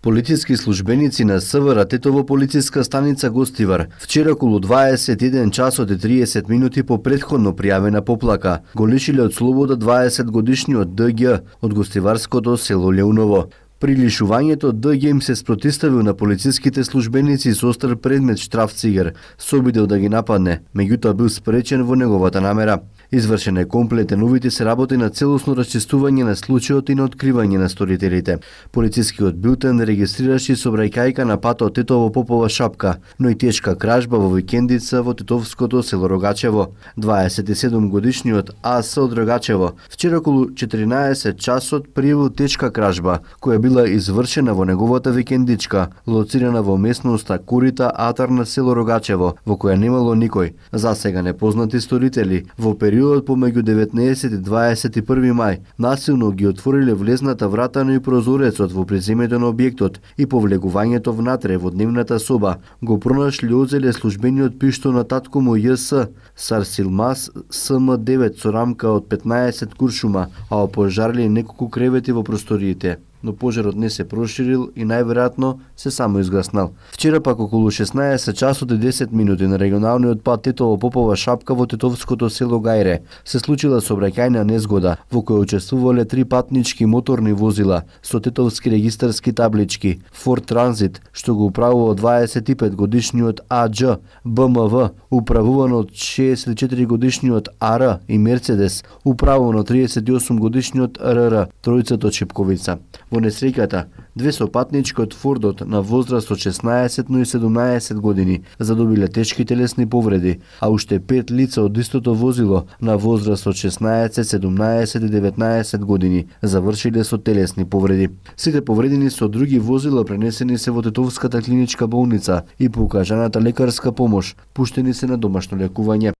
Полициски службеници на СВР Тетово полициска станица Гостивар вчера околу 21 часот и 30 минути по претходно пријавена поплака го лишиле од слобода 20-годишниот ДГ од гостиварското село Леуново. При лишувањето ДГ им се спротиставил на полициските службеници со остар предмет штрафцигер, се обидел да ги нападне, меѓутоа бил спречен во неговата намера. Извршен е комплетен увид и се работи на целосно расчистување на случајот и на откривање на сторителите. Полицискиот билтен регистрираше сообраќајка на патот Тетово Попова Шапка, но и тешка кражба во викендица во Тетовското село Рогачево. 27-годишниот АС од Рогачево вчера околу 14 часот пријавил тешка кражба, која била извршена во неговата викендичка, лоцирана во местноста Курита Атар на село Рогачево, во која немало никој. За сега непознати сторители во периодот помеѓу 19 и 21 мај насилно ги отвориле влезната врата, но и прозорецот во приземето на објектот и по влегувањето внатре во дневната соба го пронашли и одзеле службениот пиштол на татко му ЈС Сарсилмас СМ9 со рамка од 15 куршума, а опожарили неколку кревети во просториите. Но пожарот не се проширил и најверојатно се само изгаснал. Вчера пак околу 16 часот и 10 минути на регионалниот пат Тетово Попова Шапка во Тетовското село Гајре се случила сообраќајна незгода во која учествувале 3 патнички моторни возила со тетовски регистарски таблички Ford Transit, што го управува 25-годишниот АДЖ БМВ, управувано од 64-годишниот АР и Мерцедес, управувано 38-годишниот РР, тројцата Чепковица. Во несреќата, две сопатнички од Фордот на возраст од 16, но и 17 години задобиле тешки телесни повреди, а уште 5 лица од истото возило на возраст од 16, 17 и 19 години завршиле со телесни повреди. Сите повредени со други возила пренесени се во Тетовската клиничка болница и по укажаната лекарска помош пуштени се на домашно лекување.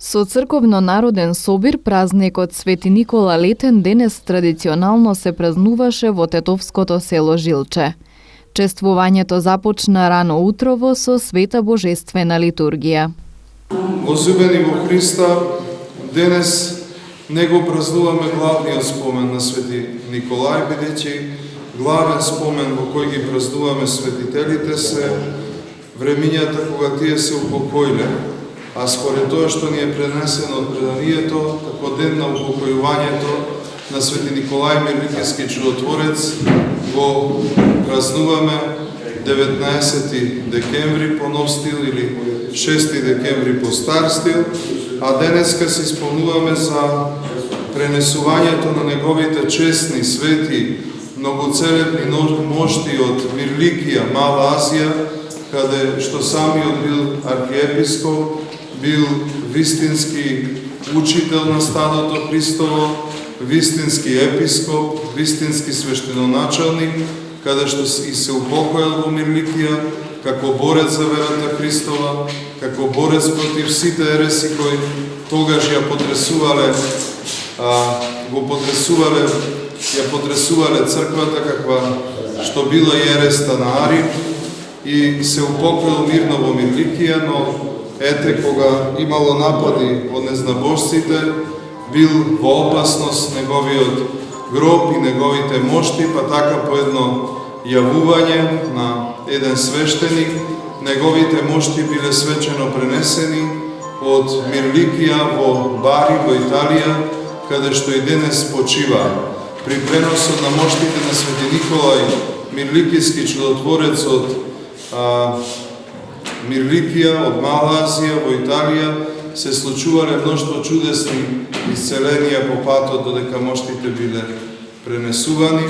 Со црковно-народен собир, празникот Свети Никола Летен денес традиционално се празнуваше во Тетовското село Жилче. Чествувањето започна рано утрово со света божествена литургија. Возлюбени во Христа, денес не го празнуваме главниот спомен на Свети Николај, бидејќи главен спомен во кој ги празнуваме светителите се времињата кога тие се упокоиле, а според тоа што ни е пренесено од преданието, како ден на упокојувањето на Свети Николај Мирликиски чудотворец, го празнуваме 19 декември по нов стил или 6 декември по стар стил, а денеска се исполнуваме за пренесувањето на неговите честни, свети, многоцелебни мошти од Мирликија, Мала Азија, каде што самиот бил архиепископ, бил вистински учител на стадото Христово, вистински епископ, вистински свештеноначалник, каде што и се упокоил во Мирликија, како борец за верата Христова, како борец против сите ереси кои тогаш ја потресувале црквата, каква што била и ереста на Ари, и се упокоил мирно во Мирликија, но ете, кога имало напади од незнабожците, бил во опасност неговиот гроб и неговите мошти, па така по едно јавување на еден свештеник, неговите мошти биле свечено пренесени од Мирликија во Бари, во Италија, каде што и денес почива. При преносот на моштите на Свети Николај, Мирликиски чудотворец од Мирликија, од Мала Азија, во Италија, се случувале мноштво чудесни исцеленија по патот додека моштите биле пренесувани.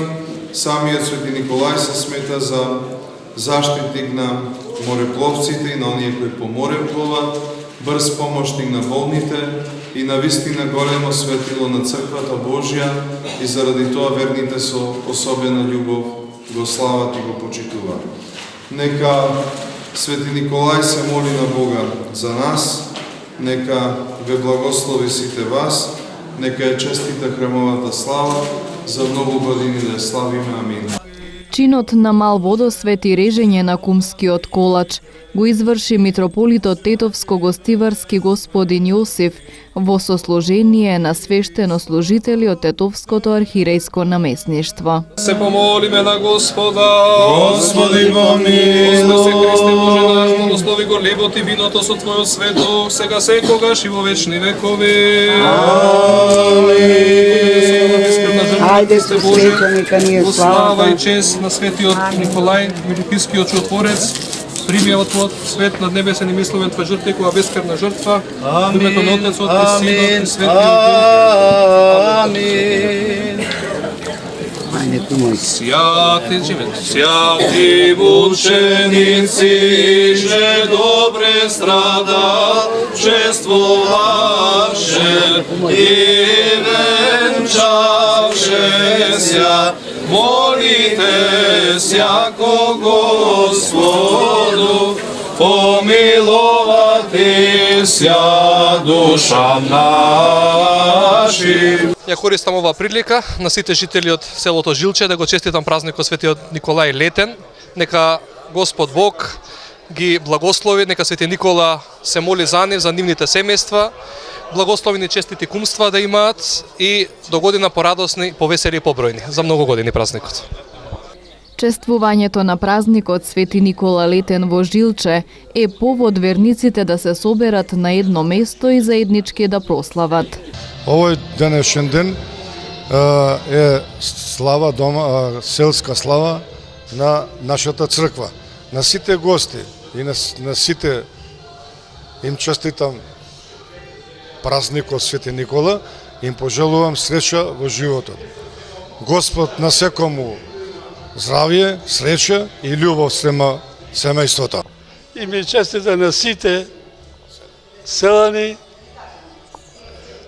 Самиот Свети Николај се смета за заштитник на морепловците и на оние кои по море плуват, брз помошник на болните и на вистина големо светило на Црквата Божја, и заради тоа верните со особена љубов го слават и го почитуваат. Нека Свети Николај се моли на Бога за нас, нека ве благослови сите вас, нека е честита храмовата слава, за многу години да ја славиме. Амин. Чинот на мал водосвет и режење на кумскиот колач го изврши митрополитот Тетовско-гостиварски господин Јосиф во сослужение на свештенослужители од Тетовското архиерејско наместништво. Се помолиме на Господа. Господи помилуј. Господи Христе Боже наш, благослови го лебот и виното со Твојот светок, сега секогаш и во вечни векови. Ајде, Христе, нека ни е слава и слава. чест на светиот Николај, Миликискиот чудотворец, прими од Твојот свет над небесен и мисловен Твоја жртва и која бескрвна жртва, во името на Отецот и Синот и Светиот Дух. Амин. Ајде, ти мој. Святи живеат, святи мученици, че добре страда, чествуваше и венчавше ся, молите сяко Господу, помиловати ся душам нашим. Ја користам оваа прилика на сите жители од селото Жилче да го честитам празникот Светиот Николај Летен. Нека Господ Бог ги благослови, нека Свети Никола се моли за нив, за нивните семејства, благословени честити кумства да имаат и до година порадосни, повесели и побројни. За многу години празникот. Чествувањето на празникот Свети Никола Летен во Жилче е повод верниците да се соберат на едно место и заеднички да прослават. Овој денешен ден е слава дома, селска слава на нашата црква. На сите гости и на сите им честитам празникот Свети Никола, им пожелувам среќа во животот. Господ на секому здравје, среќа и љубов спрема семејството. И ми честита на сите селани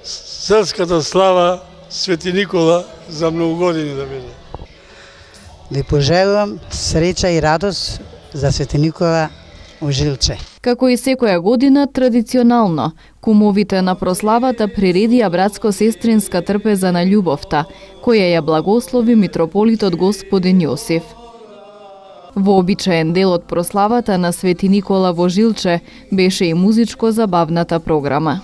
селската слава Свети Никола за многу години да биде. Ви пожелувам среќа и радост за Свети Никола во Жилче. Како и секоја година, традиционално, кумовите на прославата приредија братско-сестринска трпеза на љубовта, која ја благослови митрополитот господин Јосиф. Вообичаен дел од прославата на Свети Никола во Жилче беше и музичко-забавната програма.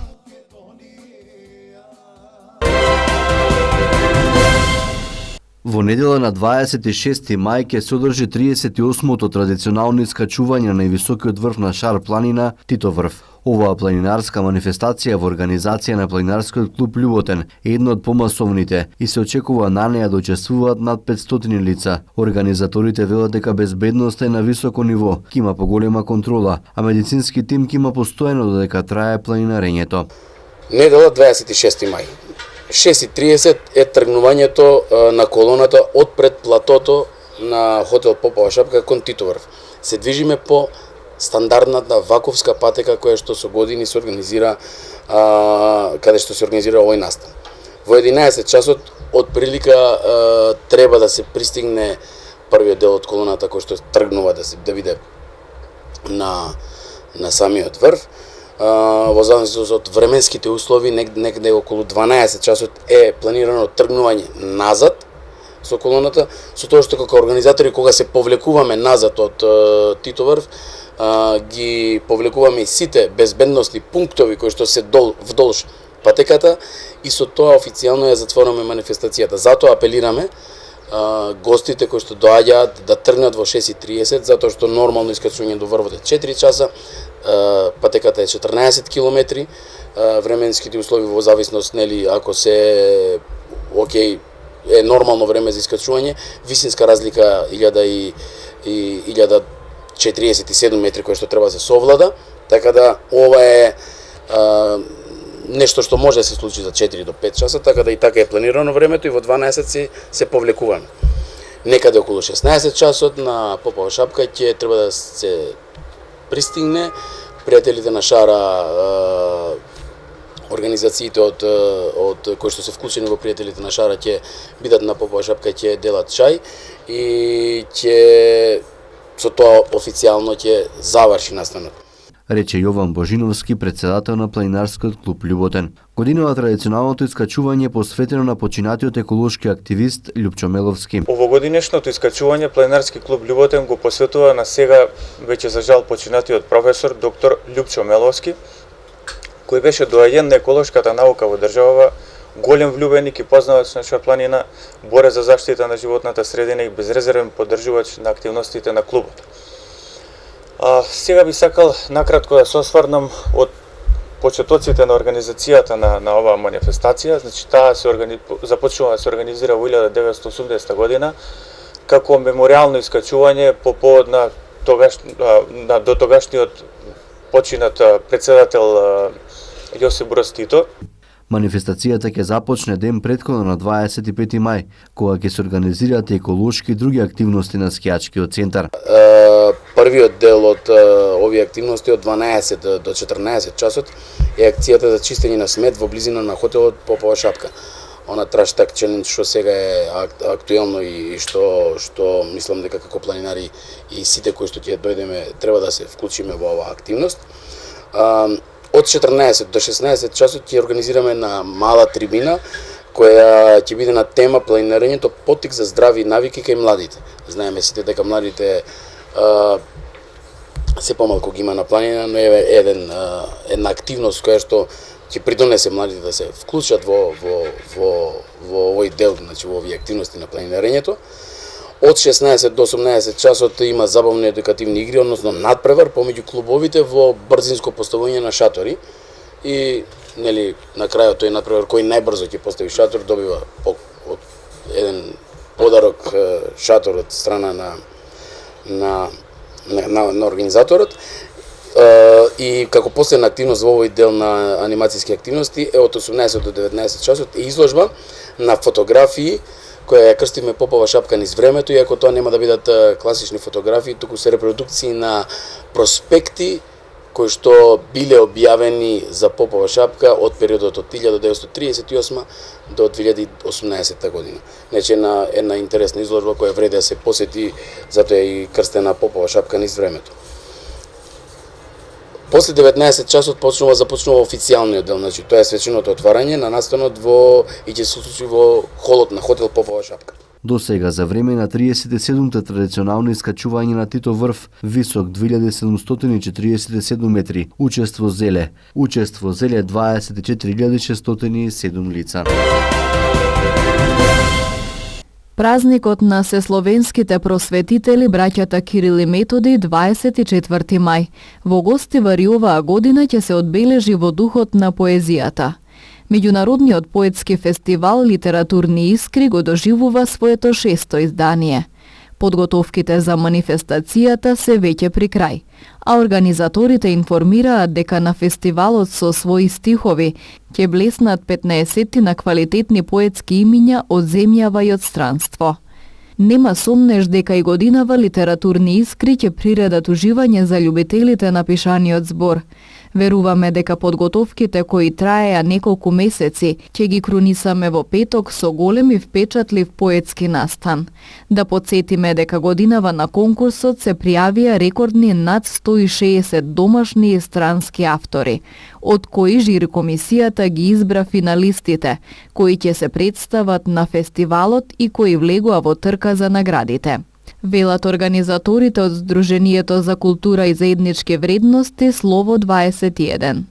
Во недела на 26 мај ќе се одржи 38-то традиционално искачување на високиот врв на Шар планина Титоврв. Оваа планинарска манифестација во организација на планинарскиот клуб Љуботен е една од помасовните и се очекува на неа да учествуваат над 500 лица. Организаторите велат дека безбедноста е на високо ниво, ќе има поголема контрола, а медицински тим ќе има постојано додека трае планинарењето. Недела 26 мај. 6:30 е тргнувањето на колоната од пред платото на хотел Попова шапка кон Титоврв. Се движиме по стандардната ваковска патека која што со години се организира каде што се организира овој настан. Во 11 часот од прилика треба да се пристигне првиот дел од колоната кој што тргнува да биде на самиот врв. Во зависност од временските услови, некаде околу 12 часот е планирано тргнување назад со колоната, со тоа што како организатори кога се повлекуваме назад од Титоврв, ги повлекуваме и сите безбедносни пунктови кои што се вдолж патеката и со тоа официјално ја затвораме манифестацијата. Затоа апелираме гостите кои што доаѓаат да тргнат во 6:30, затоа што нормално искачување до врвот е 4 часа, патеката е 14 километри, временските услови во зависност, нели, ако се окей, е нормално време за искачување, висинска разлика 1047 метри кој што треба да се совлада, така да ова е нешто што може да се случи за 4 до 5 часа, така да и така е планирано времето и во 12 се повлекуваме. Некаде околу 16 часот на Попова шапка ќе треба да се пристигне. Пријателите на Шара, организациите од кои што се вклучени во пријателите на Шара ќе бидат на Попова шапка, ќе делат чај и ќе со тоа официјално ќе заврши настанот. рече Јован Божиновски, председател на планинарскиот клуб Љуботен. Годинава традиционалното искачување посветено на починатиот еколошки активист Љупчо Меловски. Овогодинешното искачување планинарски клуб Љуботен го посветува на сега веќе за жал починатиот професор доктор Љупчо Меловски, кој беше доаѓен на еколошката наука во државава, голем влюбеник и познавач на нашата планина, борец за заштита на животната средина и безрезервен поддржувач на активностите на клубот. Сега би сакал накратко да се осврнам од почетоците на организацијата на оваа манифестација. Значи, таа започнува да се организира во 1980 година како мемориално искачување по повод на до тогашниот починат председател Јосип Броз Тито. Манифестацијата ќе започне ден претходно на 25 мај, кога ќе се организираат еколошки и други активности на скијачкиот центар. Првиот дел од овие активности од 12 до 14 часот е акцијата за чистење на смет во близина на хотелот Попова шапка. Она траш так челендж што сега е актуелно и што мислам дека како планинари и сите кои што ќе дојдеме треба да се вклучиме во оваа активност. Од 14 до 16 часот ќе организираме на мала трибина која ќе биде на тема планирањето поттик за здрави навики кај младите. Знаеме сите дека младите се помалку ги има на планина, но е една активност која што ќе придонесе младите да се вклучат во овој дел, значи во овие активности на планирањето. Од 16 до 18 часот има забавни едукативни игри, односно надпревар помеѓу клубовите во брзинско поставување на шатори и нели на крајот тој надпревар кој најбрзо ќе постави шатор добива еден подарок шатор од страна на организаторот. И како последна активност во овој дел на анимацијски активности е од 18 до 19 часот е изложба на фотографии која ја крстиме Попова шапка низ времето, иако тоа нема да бидат класични фотографии, туку се репродукции на проспекти кои што биле објавени за Попова шапка од периодот од 1938 до 2018 година. Значи една интересна изложба која вреди да се посети, затоа е и крстена Попова шапка низ времето. После 19 часот започнува официјалниот дел, значи тоа е свеченото отварање на настанот и ќе се случи во холот на хотел Попова шапка. До сега за време на 37-та традиционално искачување на Тито врв, висок 2747 метри, учество зеле 24607 лица. Празникот на сесловенските просветители браќата Кирил и Методи 24 мај. Во Гостивар и оваа година ќе се одбележи во духот на поезијата. Меѓународниот поетски фестивал Литературни искри го доживува своето 6-то издание. Подготовките за манифестацијата се веќе при крај, а организаторите информираат дека на фестивалот со своји стихови ќе блеснат 15 на квалитетни поетски имиња од земјава и од странство. Нема сомнеш дека и годинава Литературни искри ќе приредат уживање за љубителите на пишаниот збор. Веруваме дека подготовките кои траеа неколку месеци ќе ги крунисаме во петок со голем и впечатлив поетски настан. Да подсетиме дека годинава на конкурсот се пријавија рекордни над 160 домашни и странски автори, од кои жири комисијата ги избра финалистите, кои ќе се представат на фестивалот и кои влегува во трка за наградите. Велат организаторите од Сдруженијето за култура и заеднички вредности Слово 21.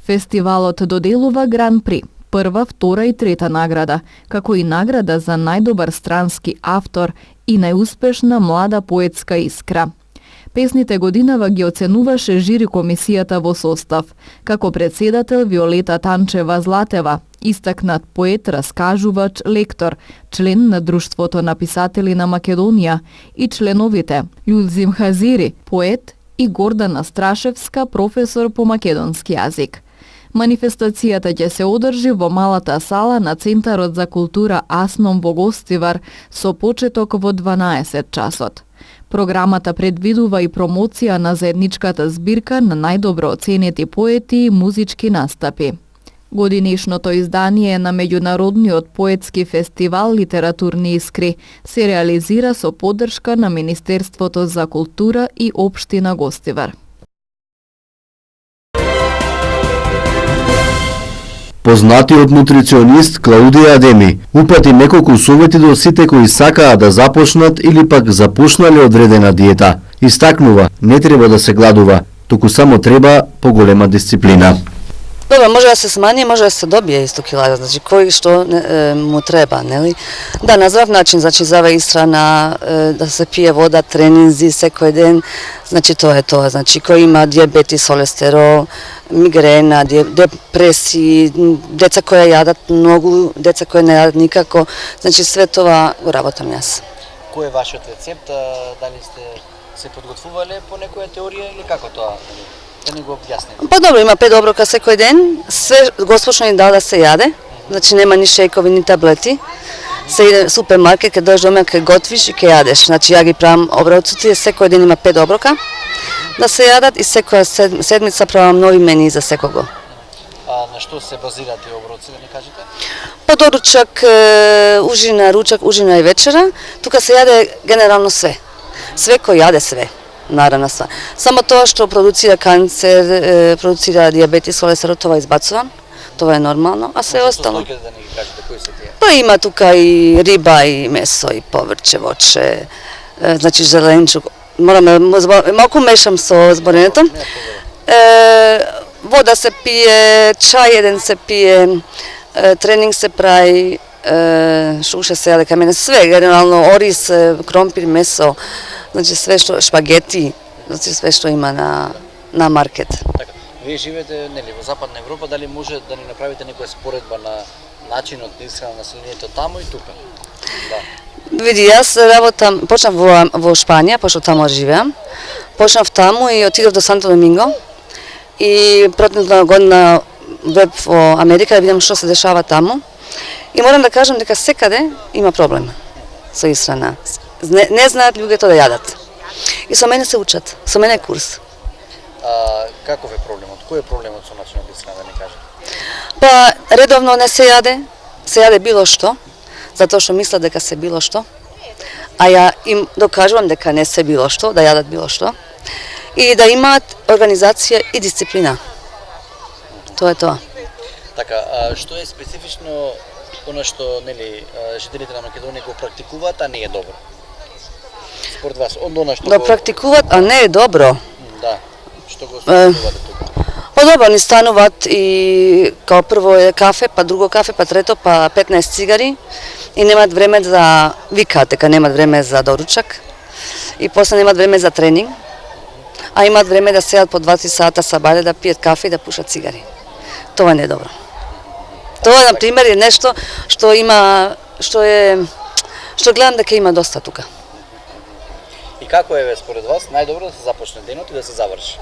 Фестивалот доделува Гран При, прва, втора и трета награда, како и награда за најдобар странски автор и најуспешна млада поетска искра. Песните годинава ги оценуваше жири комисијата во состав, како председател Виолета Танчева Златева, истакнат поет, раскажувач, лектор, член на Друштвото на писатели на Македонија и членовите Љулзим Хазири, поет, и Гордана Страшевска, професор по македонски јазик. Манифестацијата ќе се одржи во малата сала на Центарот за култура Асном во Гостивар со почеток во 12 часот. Програмата предвидува и промоција на заедничката збирка на најдобро оценети поети и музички настапи. Годинишното издание на меѓународниот поетски фестивал Литературни искри се реализира со поддршка на Министерството за култура и општина Гостивар. Познатиот нутриционист Клаудија Адеми упати неколку совети до сите кои сакаат да започнат или пак започнале одредена диета. Истакнува, не треба да се гладува, туку само треба поголема дисциплина. Добро, може да се смани, може да се добие исто килажа, значи кој што му треба, нели? Да, на здрав начин, значи зава исхрана, да се пие вода, тренинзи секој ден, значи тоа е тоа. Значи кој има диабетис, холестерол, мигрена, депресии, деца кои јадат многу, деца кои не јадат никако, значи све тоа го работам јас. Кој е вашиот рецепт? Дали сте се подготвувале по некоја теорија или како тоа? Да не го објасните. Па добро, има 5 оброка секој ден, све Госпошно ни дал да се јаде, значи нема ни шејкови, ни таблети. Се иде супермаркет, ке дојдеш дома, ке готвиш и ке јадеш. Значи ја ги правам оброците, секој ден има 5 оброка да се јадат и секоја седмица правам нови мении за секого. А на што се базираат тие оброци, да ни кажете? Па доручак, ужина, ручак, ужина и вечера, тука се јаде генерално све. Све кој јаде све. Наравна ствар. Само тоа што продуцира канцер, продуцира диабетис, холестерол, тоа избацувам. Тоа е нормално, а се остало. Да ни ги кажете кои се тие? Па има тука и риба, и месо, и поврче, воче, значи зеленчук. Мораме, малку мешам со зборенето. Вода се пие, чај еден се пие, тренинг се прави, шуша се јаде кај мене, све, генерално ориз, кромпир, месо, значи све што шпагети, значи све што има на маркет. Така, вие живеете нели во Западна Европа, дали може да ни направите некоја споредба на начинот на исхрана на населението таму и тука? Да. Види, јас работам, почнав во Шпанија, пошто таму живеам. Почнав таму и отидов до Санто Доминго и противна година веб во Америка да видам што се дешава таму. И морам да кажам дека секаде има проблем со исхрана. Не знаат луѓето да јадат. И со мене се учат, со мене е курс. Каков е проблемот? Кој е проблемот со начинот на исхрана, да не кажете? Па редовно не се јаде било што, затоа што мислат дека се било што. А ја им докажувам дека не се било што, да јадат било што. И да имаат организација и дисциплина. Тоа е тоа. Така, што е специфично она што нели жителите на Македонија го практикуваат, а не е добро? Според вас, она што да практикуваат, а не е добро. Да. Што го практикувате тука? Па добро, ни стануваат и као прво е кафе, па друго кафе, па трето, па 15 цигари и немаат време за викаат дека немаат време за доручак и после немаат време за тренинг, а имаат време да седат по 2-3 сата сабајле да пијат кафе и да пушат цигари. Тоа не е добро. Тоа на пример е нешто што има што гледам дека има доста тука. И како е според вас најдобро да се започне денот и да се заврши?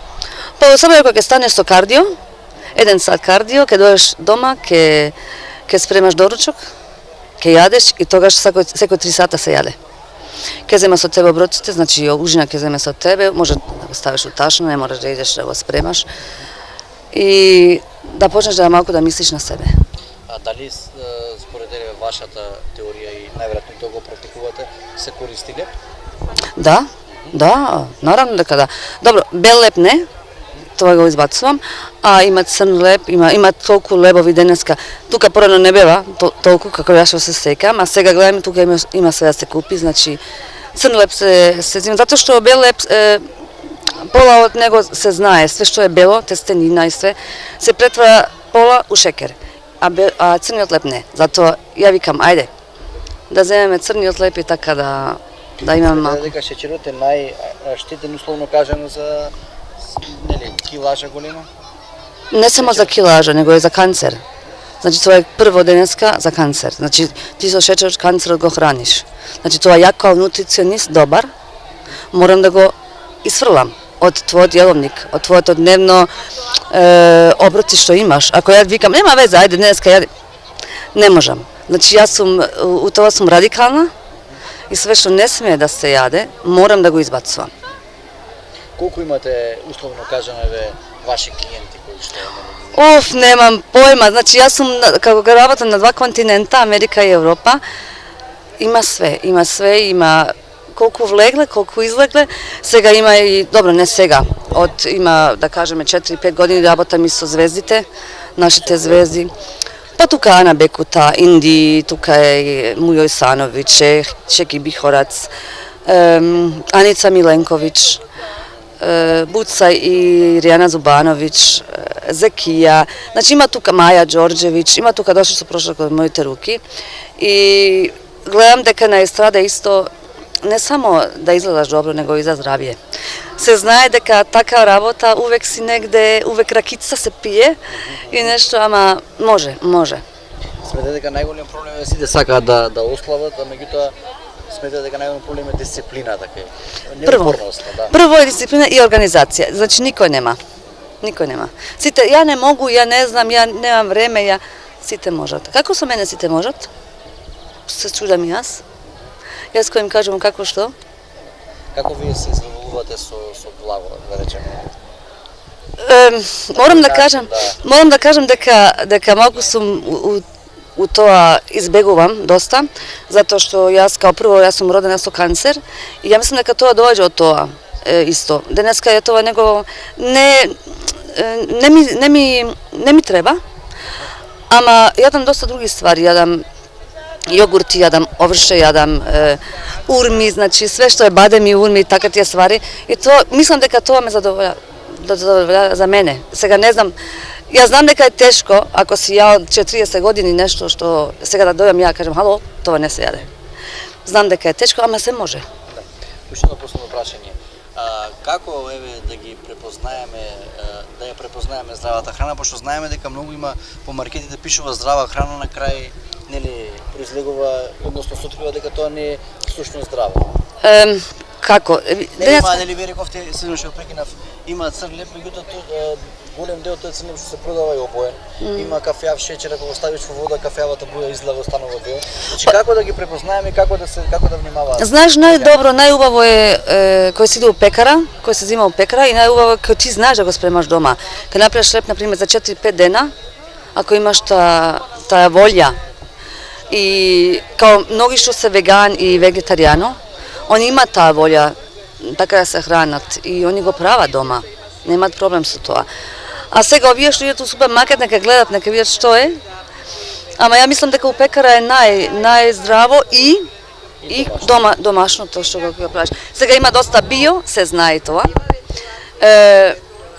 Па особено кога ќе станеш со кардио, 1 сат кардио, ќе дојдеш дома, ќе спремаш доручок, ќе јадеш и тогаш секој 3 сата се јаде. Ќе зема со тебе оброците, значи ужина ќе земе со тебе, може да го ставиш у ташна, не можеш да идеш да го спремаш. И да почнеш да малку да мислиш на себе. А дали според вашата теорија и најверојатно тоа го практикувате, се користи леп? Да, наравно дека да. Добро, бел леп не, тоа го избацувам, а има црн леп, има толку лебови денеска. Тука порано не бева толку како јас што се сеќам, а сега гледаме тука има све да се купи, значи црн леп се зема, затоа што бел леп пола од него се знае, све што е бело, тестенина и све, се претвара пола у шекер, а црниот леп не. Затоа ја викам, ајде, да земеме црниот леп и така да имаме малку. Дека шеќерот е најштетен, условно кажано, за килажа голема? Не само за килажа, него е за канцер. Значи тоа е прво денеска за канцер. Значи ти со шеќер канцерот го храниш. Значи тоа ја као нутриционист добар морам да го исфрлам од твојот јеловник, од твоето дневно оброци што имаш. Ако ја викам нема веза, ајде денеска јади, не можам. Значи јас сум у тоа сум радикална и све што не смее да се јаде, морам да го избацувам. Колку имате, условно кажано, ваши клиенти кои што... Немам појма. Значи јас сум како работам на 2 континента, Америка и Европа. Има све, има колку влегле, колку излегле. Сега има и добро, не сега. Има да кажеме 4-5 години работам и со звездите, нашите звезди. Па тука Ана Бекута, Инди, тука е Мујо Исановиќ, Шеки Бихорац, Аница Миленковиќ, Буца и Ријана Зубановиќ, Зекија, значи има тука Маја Ѓорđević, има тука дошли што прошли код моите руки и гледам дека на естрада исто не само да изгледаш добро, него и за здравје. Се знае дека така работа увек си негде, увек ракица се пие и нешто, ама може. Смете дека најголем проблем е сите сакаат да ослават, а меѓутоа смете дека најголем проблем е дисциплина, така е. Прво е дисциплина и организација. Значи никој нема. Сите ја не могу, ја не знам, ја немам време, сите можат. Како со мене сите можат? Се чудам и јас. Јас кој им кажам како што? Како вие се задоволувате со благо, да речеме? Морам да кажам дека малку сум у тоа избегувам доста, затоа што јас као прво јас сум родена со канцер и ја мислам дека тоа доаѓа од тоа исто. Денеска е тоа него не ми треба, ама јадам доста други ствари, јадам јогурти, јадам оврше, јадам урми, значи све што е бадеми, урми, така тие ствари. И тоа, мислам дека тоа ме задовољава за мене. Сега не знам, јас знам дека е тешко, ако си ја од 40 години нешто што сега да дојам ја кажам, хало, тоа не се јаде. Знам дека е тешко, ама се може. Уште едно последно прашање. Како да ги препознаеме, да ја препознаеме здравата храна, пошто знаеме дека многу има по маркетите пишува здрава храна, на крај нели произлегува, односно се открива дека тоа не е сушно здраво. Како? Нели вие рековте, седно што прекинав, има црн леп, меѓутоа голем дел тој црн леп што се продава и обоен. Има кафеав шеќер, ако го ставиш во вода, кафеавата буја излага останува бел. Значи како да ги препознаеме, како да внимаваат? Знаеш, најдобро, најубаво е кој се иде у пекара, кој се зима у пекара и најубаво е кој ти знаеш да го спремаш дома. Кога направиш леп, например, за 4-5 дена, ако имаш таа волја и као многи што се веган и вегетаријано, они имаат таа волја така да се хранат и они го прават дома. Немаат проблем со тоа. А сега овие што идат у супермаркет нека гледат, нека видат што е. Ама ја мислам дека у пекара е најздраво и домашното што го правиш. Сега има доста био, се знае тоа.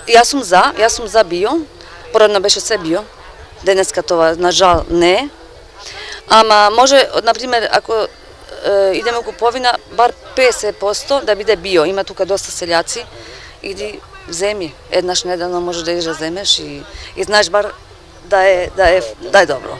Јас сум за био. Породно беше се био. Денеска тоа на жал не е. Ама може, например, ако идеме у куповина, бар 50% да биде био. Има тука доста селјаци. Иди земи, еднаш неделно може да идеш да земеш и знаеш бар да е добро.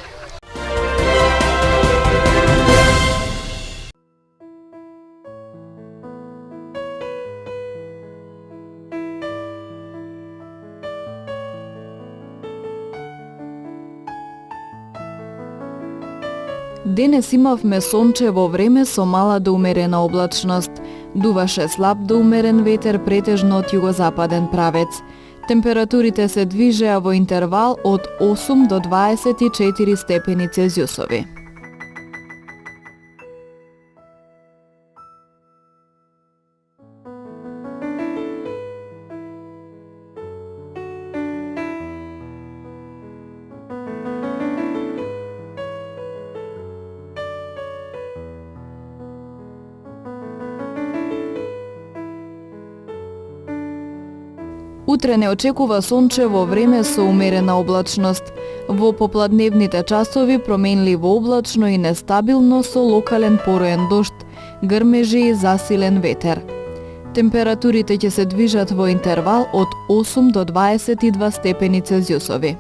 Денес имавме сончево време со мала до умерена облачност. Дуваше слаб до умерен ветер претежно од југозападен правец. Температурите се движеа во интервал од 8 до 24 степени Целзиусови. Утре не очекува сончево време со умерена облачност. Во попладневните часови променливо облачно и нестабилно со локален пороен дожд, грмежи и засилен ветер. Температурите ќе се движат во интервал од 8 до 22 степени Целзиусови.